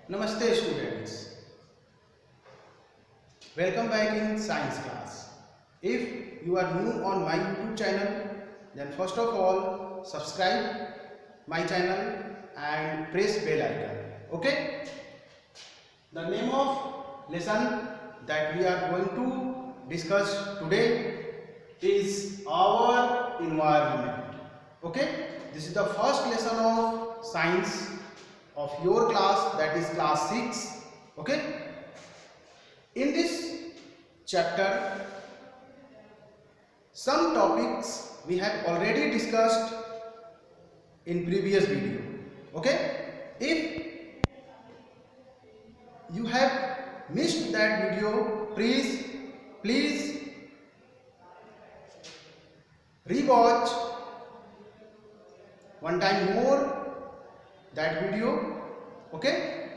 Namaste students, welcome back in science class. If you are new on my YouTube channel, then first of all subscribe my channel and press bell icon. Okay? The name of lesson that we are going to discuss today is our environment. Okay? This is the first lesson of science of your class, that is class 6. Okay, in this chapter some topics we have already discussed in previous video. Okay, if you have missed that video, please rewatch one time more that video. Okay,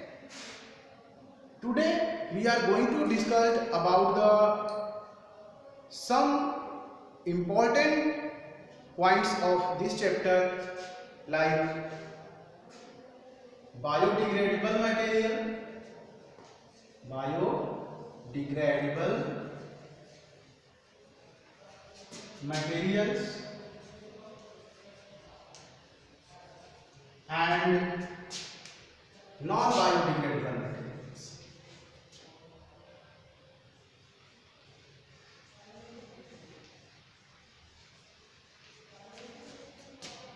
today we are going to discuss about some important points of this chapter, like biodegradable materials and non-biodegradable materials.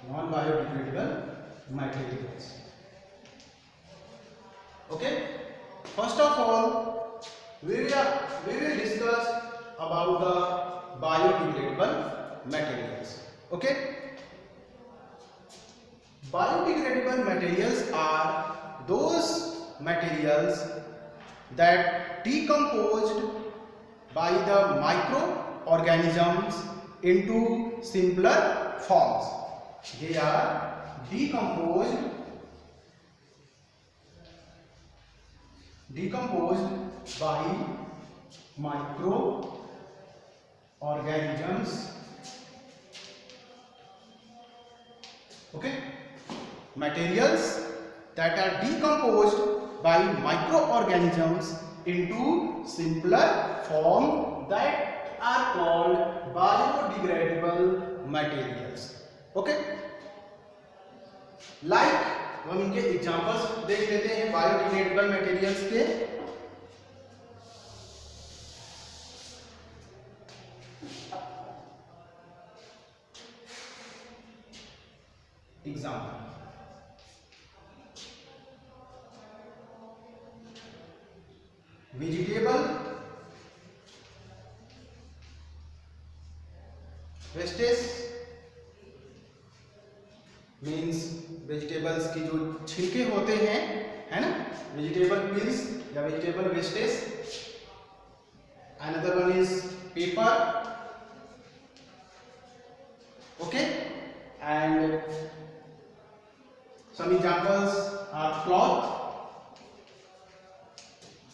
Non-biodegradable materials. Okay. First of all, we will discuss about the biodegradable materials. Okay. Biodegradable materials are those materials that decomposed by the microorganisms into simpler forms. They are decomposed by microorganisms. Okay, materials that are decomposed by microorganisms into simpler form that are called biodegradable materials. Okay, like हम इनके examples देख लेते हैं biodegradable materials के. Example, vegetable wastage means vegetables की जो छिलके होते हैं, है ना, वेजिटेबल पील्स या vegetable wastage. Another one is paper. Okay, and some examples are cloth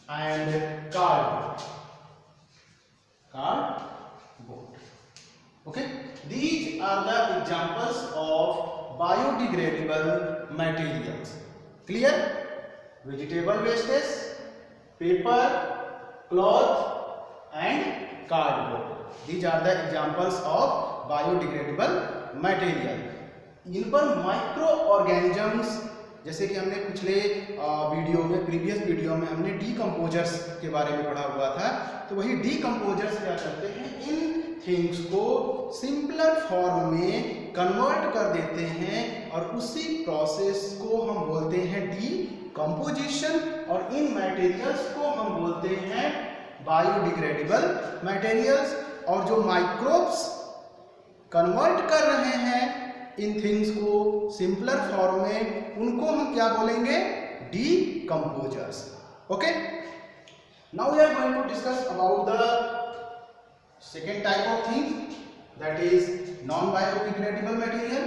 and cardboard. Okay, these are the examples of biodegradable materials. Clear? Vegetable wastage, paper, cloth and cardboard. These are the examples of biodegradable material. इन पर micro organisms, जैसे कि हमने पिछले video में, previous video में हमने decomposers के बारे में पढ़ा हुआ था, तो वही डीकम्पोजर्स क्या करते हैं, इन थिंग्स को सिंपलर फॉर्म में कन्वर्ट कर देते हैं और उसी प्रोसेस को हम बोलते हैं डीकम्पोजिशन, और इन मटेरियल्स को हम बोलते हैं बायोडिग्रेडेबल मटेरियल्स. और जो माइक्रोब्स कन्वर्ट कर रहे हैं इन थिंग्स को सिंपलर फॉर्म में, उनको हम क्या बोलेंगे, decomposers. Okay, now we are going to discuss about the second type of thing, that is non biodegradable material.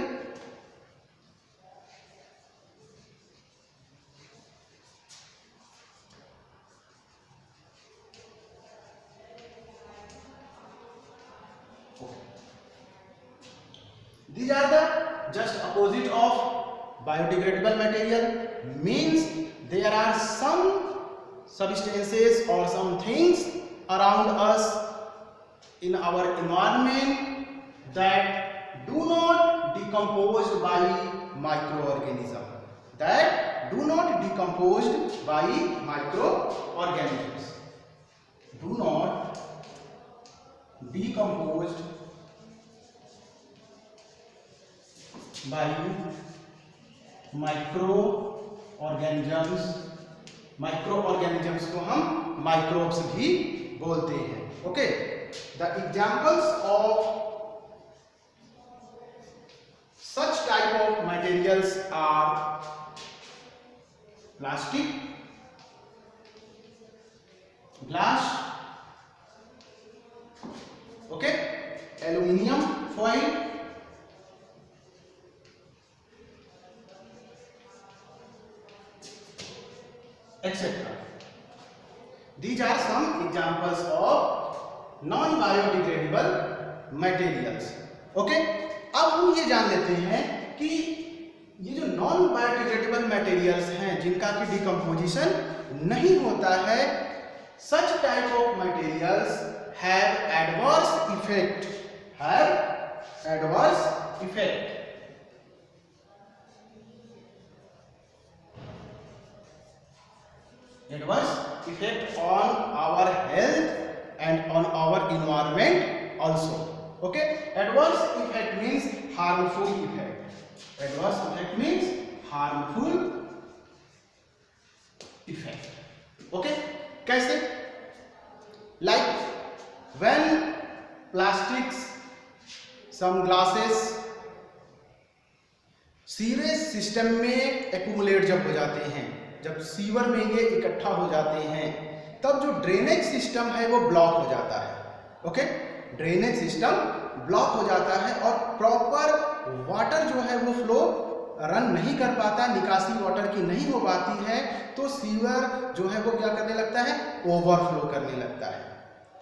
These are the just opposite of biodegradable material means there are some substances or some things around us in our environment that do not decomposed by microorganism, that do not decomposed by microorganisms, do not decomposed by microorganisms, microorganisms को हम microbes भी बोलते हैं. Okay, the examples of such type of materials are plastic, glass, okay, aluminium foil, etc. These are some examples of non-biodegradable materials. Okay? अब हम ये जान लेते हैं कि ये जो नॉन बायोडिग्रेडेबल मटेरियल्स हैं जिनका कि डिकम्पोजिशन नहीं होता है, such type of materials have adverse effect, have adverse effect on our health and on our environment also. Okay, adverse effect means harmful effect. Adverse effect means harmful effect. Okay, कैसे? Like when plastics, some glasses sewerage system में accumulate जब हो जाते हैं, जब sewer में ये इकट्ठा हो जाते हैं, तब जो ड्रेनेज सिस्टम है वो ब्लॉक हो जाता है. ओके, ड्रेनेज सिस्टम ब्लॉक हो जाता है और प्रॉपर वाटर जो है वो फ्लो रन नहीं कर पाता, निकासी वाटर की नहीं हो पाती है, तो सीवर जो है वो क्या करने लगता है, ओवरफ्लो करने लगता है.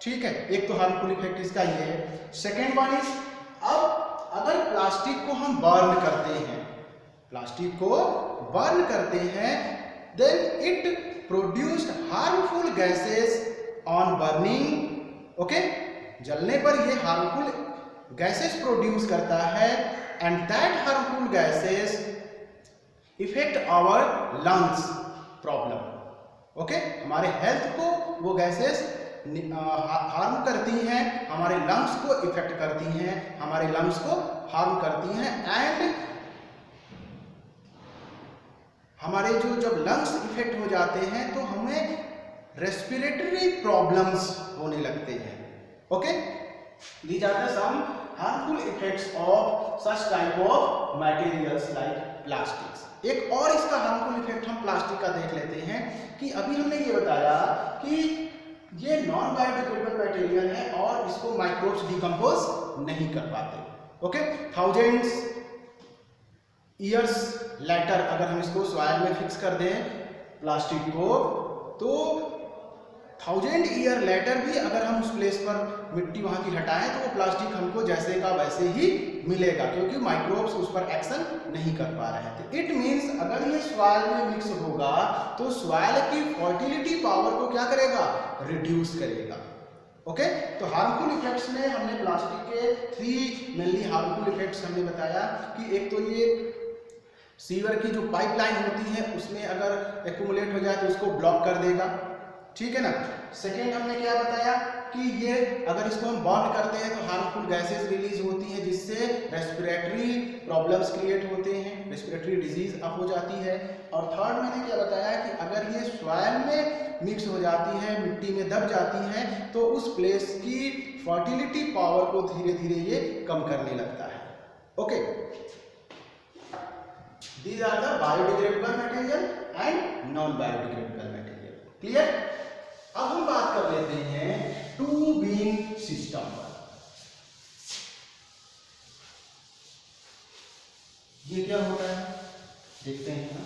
ठीक है, एक तो हार्मफुल इफेक्ट इसका ये है. सेकेंड वन इज, अब अगर प्लास्टिक को हम बर्न करते हैं, प्लास्टिक को बर्न करते हैं, then it produced harmful gases on burning. okay, जलने पर ये harmful gases produce करता है and that harmful gases affect our lungs problem. okay, हमारे हेल्थ को वो गैसेस हार्म करती हैं, हमारे लंग्स को इफेक्ट करती हैं, हमारे लंग्स को हार्म करती हैं एंड हमारे जो जब लंग्स इफेक्ट हो जाते हैं तो हमें रेस्पिरेटरी प्रॉब्लम्स होने लगते हैं. Okay, these are the some harmful effects of such type of materials like plastics. एक और इसका हार्मफुल इफेक्ट हम प्लास्टिक का देख लेते हैं कि अभी हमने ये बताया कि ये नॉन बायोडिग्रेडेबल मटेरियल है और इसको माइक्रोब्स डिकम्पोज नहीं कर पाते. ओके, थाउजेंड्स ईयर्स लेटर अगर हम इसको सॉइल में फिक्स कर दें प्लास्टिक को, तो 1000 ईयर लेटर भी अगर हम उस प्लेस पर मिट्टी वहां की हटाएं तो वो प्लास्टिक हमको जैसे का वैसे ही मिलेगा, क्योंकि माइक्रोब्स उस पर एक्शन नहीं कर पा रहे हैं. तो इट मीन्स अगर ये सॉइल में मिक्स होगा तो सॉइल की फर्टिलिटी पावर को क्या करेगा, रिड्यूस करेगा. ओके, तो हार्मफुल इफेक्ट्स में हमने प्लास्टिक के 3 मेनली हार्मफुल इफेक्ट्स हमने बताया कि एक तो ये सीवर की जो पाइपलाइन होती है उसमें अगर एक्यूमुलेट हो जाए तो उसको ब्लॉक कर देगा. ठीक है ना. सेकेंड हमने क्या बताया कि ये अगर इसको हम बर्न करते हैं तो हार्मफुल गैसेस रिलीज होती हैं जिससे रेस्पिरेटरी प्रॉब्लम्स क्रिएट होते हैं, रेस्पिरेटरी डिजीज अप हो जाती है. और थर्ड मैंने क्या बताया कि अगर ये सॉइल में मिक्स हो जाती है, मिट्टी में दब जाती है, तो उस प्लेस की फर्टिलिटी पावर को धीरे धीरे ये कम करने लगता है. Okay, these are the biodegradable material and non biodegradable material. clear? अब हम बात कर लेते हैं टू बीन सिस्टम पर. ये क्या होता है देखते हैं ना.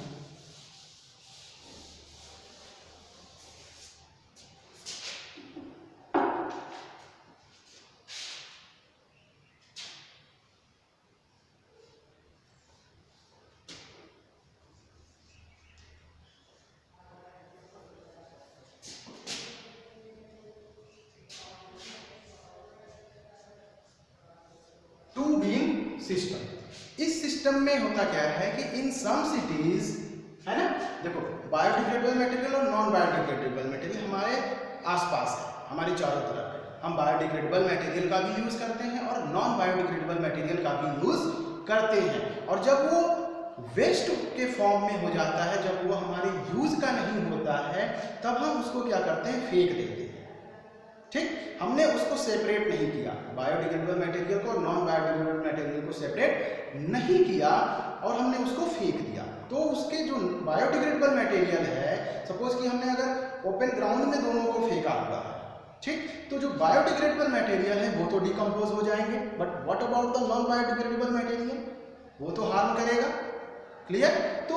सिस्टम। इस सिस्टम में होता क्या है कि इन सम सिटीज, है ना, देखो बायोडिग्रेडेबल मटेरियल और नॉन बायोडिग्रेडेबल मटेरियल हमारे आसपास है, हमारी चारों तरफ है। हम बायोडिग्रेडेबल मटेरियल का भी यूज करते हैं और नॉन बायोडिग्रेडेबल मटेरियल का भी यूज करते हैं। और जब वो वेस्ट के फॉर्म में हो जाता है, जब वो हमारे यूज का नहीं होता है, तब हम उसको क्या करते हैं, फेंक देते हैं। ठीक, हमने उसको सेपरेट नहीं किया, बायोडिग्रेडेबल मटेरियल को और नॉन बायोडिग्रेडेबल मटेरियल को सेपरेट नहीं किया और हमने उसको फेंक दिया। तो उसके जो बायोडिग्रेडेबल मटेरियल है, सपोज कि हमने अगर ओपन ग्राउंड में दोनों को फेंका हुआ है, ठीक, तो जो बायोडिग्रेडेबल मटेरियल है वो तो डिकम्पोज हो जाएंगे, but what about the non biodegradable material, वो तो हार्म करेगा। क्लियर? तो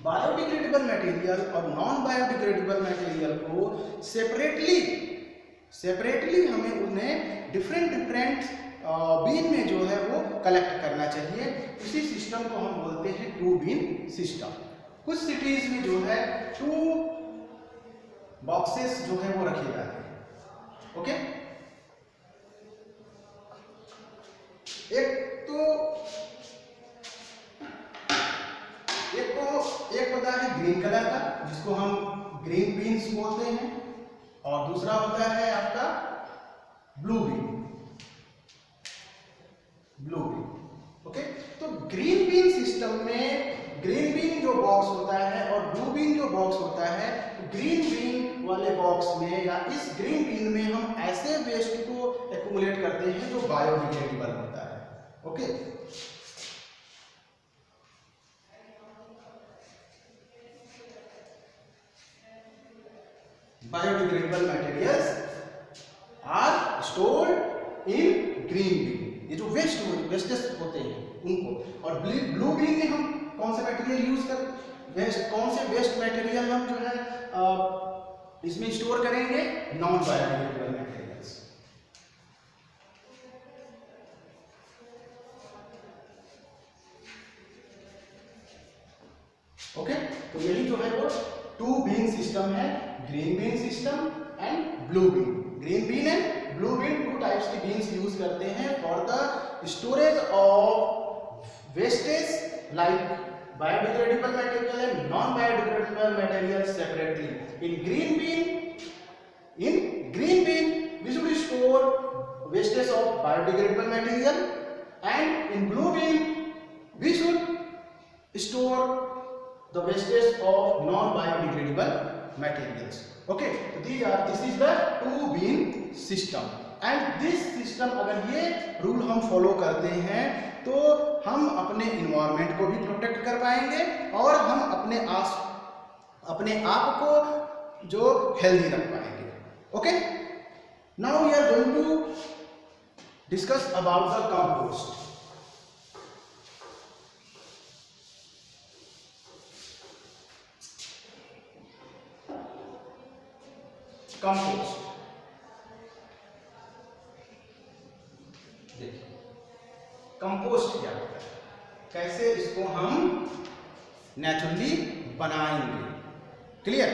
बायोडिग्रेडेबल मटेरियल और नॉन बायोडिग्रेडेबल मटेरियल को सेपरेटली हमें उन्हें डिफरेंट बीन में जो है वो कलेक्ट करना चाहिए। इसी सिस्टम को हम बोलते हैं टू बीन सिस्टम। कुछ सिटीज में जो है 2 बॉक्सेस जो है वो रखे जाते हैं। ओके, एक होता है ग्रीन कलर का, जिसको हम ग्रीन बीन्स बोलते हैं, और दूसरा होता है आपका ब्लू बीन। ओके, तो ग्रीन बीन सिस्टम में ग्रीन बीन जो बॉक्स होता है और ब्लू बीन जो बॉक्स होता है, ग्रीन बीन वाले बॉक्स में या इस ग्रीन बीन में हम ऐसे वेस्ट को एक्यूमुलेट करते हैं जो बायोडिग्रेडेबल होता है। Okay, biodegradable materials are stored in green bin. ये जो वेस्टेज होते हैं उनको, और ब्लू बीन में हम कौन सा मटेरियल यूज कर, कौन से वेस्ट मटेरियल हम जो है इसमें स्टोर करेंगे, नॉन बायोडिग्रेडेबल मटेरियल्स। ओके, तो यही जो है वो 2 बीन सिस्टम है, green bin system and blue bin. Green bin and blue bin 2 types की बीन्स यूज करते हैं for the storage of wastage like biodegradable material and non-biodegradable material separately. In green bean we should store wastage of biodegradable material, and in blue bean we should store the wastage of non-biodegradable materials. Okay, so this is the 2 bean system, and this system अगर ये rule हम follow करते हैं तो हम अपने environment को भी प्रोटेक्ट कर पाएंगे और हम अपने आप को जो हेल्दी रख पाएंगे। Okay, now we are going to discuss about the compost. देखिए कंपोस्ट क्या होता है, कैसे इसको हम नेचुरली बनाएंगे। क्लियर?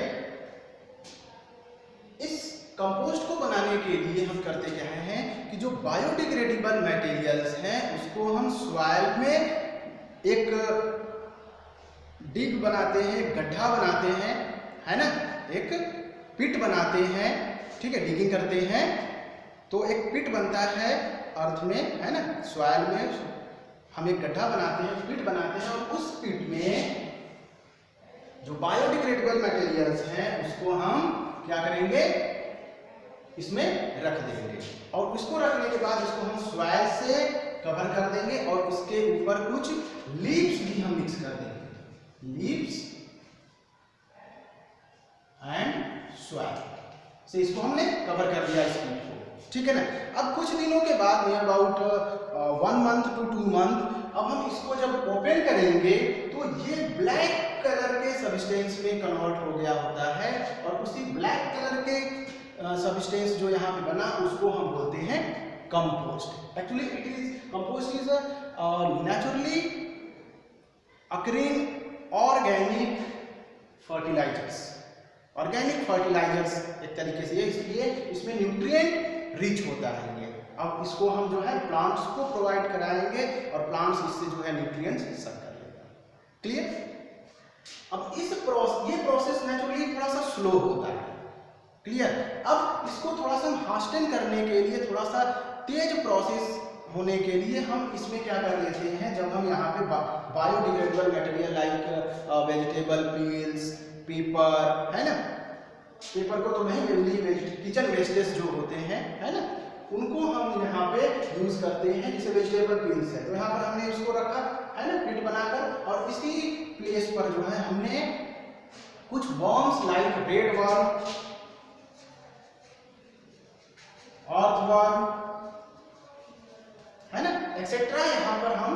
इस कंपोस्ट को बनाने के लिए हम करते क्या हैं कि जो बायोडिग्रेडेबल मटेरियल्स हैं उसको हम सॉइल में एक डिग बनाते हैं, गड्ढा बनाते हैं, है ना, एक पिट बनाते हैं। ठीक है, डिगिंग करते हैं तो एक पिट बनता है अर्थ में, है ना, सॉइल में हम एक गड्ढा बनाते हैं, पिट बनाते हैं, और उस पिट में जो बायोडिग्रेडेबल मटेरियल्स हैं उसको हम क्या करेंगे, इसमें रख देंगे, और उसको रखने के बाद इसको हम सॉइल से कवर कर देंगे और उसके ऊपर कुछ लीव्स भी हम मिक्स कर देंगे, लीव्स एंड सॉइल से इसको हमने कवर कर दिया इस पिट को। ठीक है ना। अब कुछ दिनों के बाद near about 1 month to 2 month अब हम इसको जब ओपन करेंगे तो ये ब्लैक कलर के सब्सटेंस में कन्वर्ट हो गया होता है, और उसी ब्लैक कलर के सब्सटेंस जो यहाँ पे बना उसको हम बोलते हैं compost. Actually compost is naturally occurring organic fertilisers. Organic fertilisers एक तरीके से, इसलिए इसमें न्यूट्रिएंट रिच होता है ये, अब इसको हम जो है प्लांट्स को प्रोवाइड कराएंगे और प्लांट्स इससे जो है न्यूट्रिएंट्स सक कर लेगा। क्लियर? अब ये प्रोसेस नेचुरली थोड़ा सा स्लो होता है। क्लियर? अब इसको थोड़ा सा हास्टन करने के लिए, थोड़ा सा तेज प्रोसेस होने के लिए हम इसमें क्या कर लेते हैं, जब हम यहाँ पे biodegradable material like vegetable peels, paper, है ना, पेपर को तो नहीं, किचन वेस्टेज जो होते हैं, है ना, उनको हम यहाँ पे यूज करते हैं। जैसे वेजिटेबल पील्स है तो यहाँ पर हमने इसको रखा, है ना, पिट बनाकर, और इसी प्लेस पर जो है हमने कुछ worms like red worm, earthworm, है ना, एक्सेट्रा यहाँ पर हम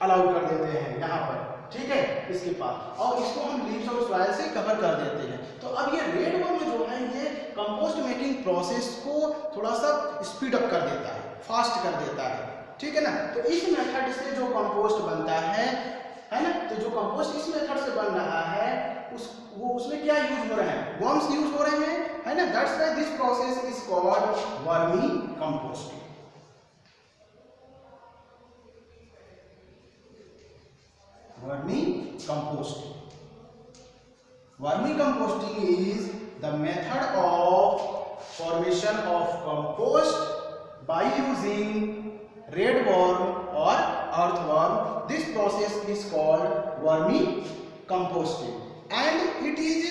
अलाउ कर देते हैं यहाँ पर, ठीक है, इसके पास, और इसको हम लीव्स और सॉइल से कवर कर देते हैं। तो अब ये रेड वर्म जो है ये कंपोस्ट मेकिंग प्रोसेस को थोड़ा सा स्पीड अप कर देता है, फास्ट कर देता है, ठीक है ना। तो इस मेथड से जो कंपोस्ट बनता है ना, तो जो कंपोस्ट इस मेथड से बन रहा है उसमें क्या यूज हो रहा है, वर्म्स यूज हो रहे हैं, है ना। That's why this process is called vermi composting. Vermicomposting. Vermicomposting is the method of formation of compost by using red worm or earthworm. This process is called vermicomposting, and it is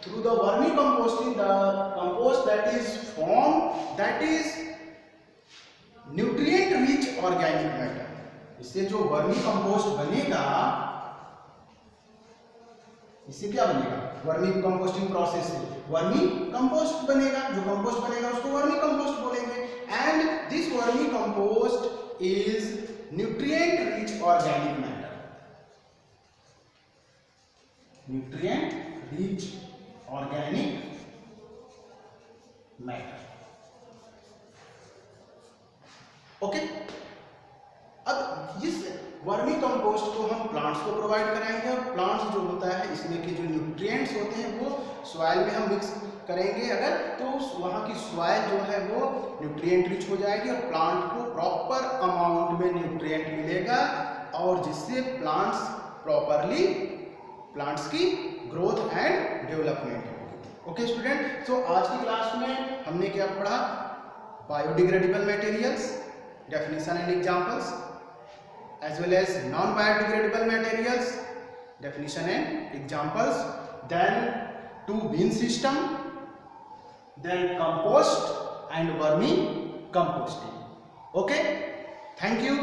through the vermicomposting the compost that is formed, that is nutrient rich organic matter. इससे जो vermi compost बनेगा, इससे क्या बनेगा, vermi composting process से vermi compost बनेगा। जो compost बनेगा उसको वर्मी कंपोस्ट बोलेंगे। And this vermi compost is nutrient rich organic matter, nutrient rich organic matter. Okay, अब इस वर्मी कंपोस्ट को हम प्लांट्स को प्रोवाइड कराएंगे, और प्लांट्स जो होता है इसमें के जो न्यूट्रिएंट्स होते हैं वो सॉइल में हम मिक्स करेंगे अगर, तो वहाँ की सॉइल जो है वो न्यूट्रिएंट रिच हो जाएगी और प्लांट को प्रॉपर अमाउंट में न्यूट्रिएंट मिलेगा, और जिससे प्लांट्स प्रॉपरली, प्लांट्स की ग्रोथ एंड डेवलपमेंट होगी। ओके स्टूडेंट, तो आज की क्लास में हमने क्या पढ़ा, biodegradable materials, definition and examples, as well as non-biodegradable materials, definition and examples, then two bin system, then compost and vermi composting. Okay, thank you.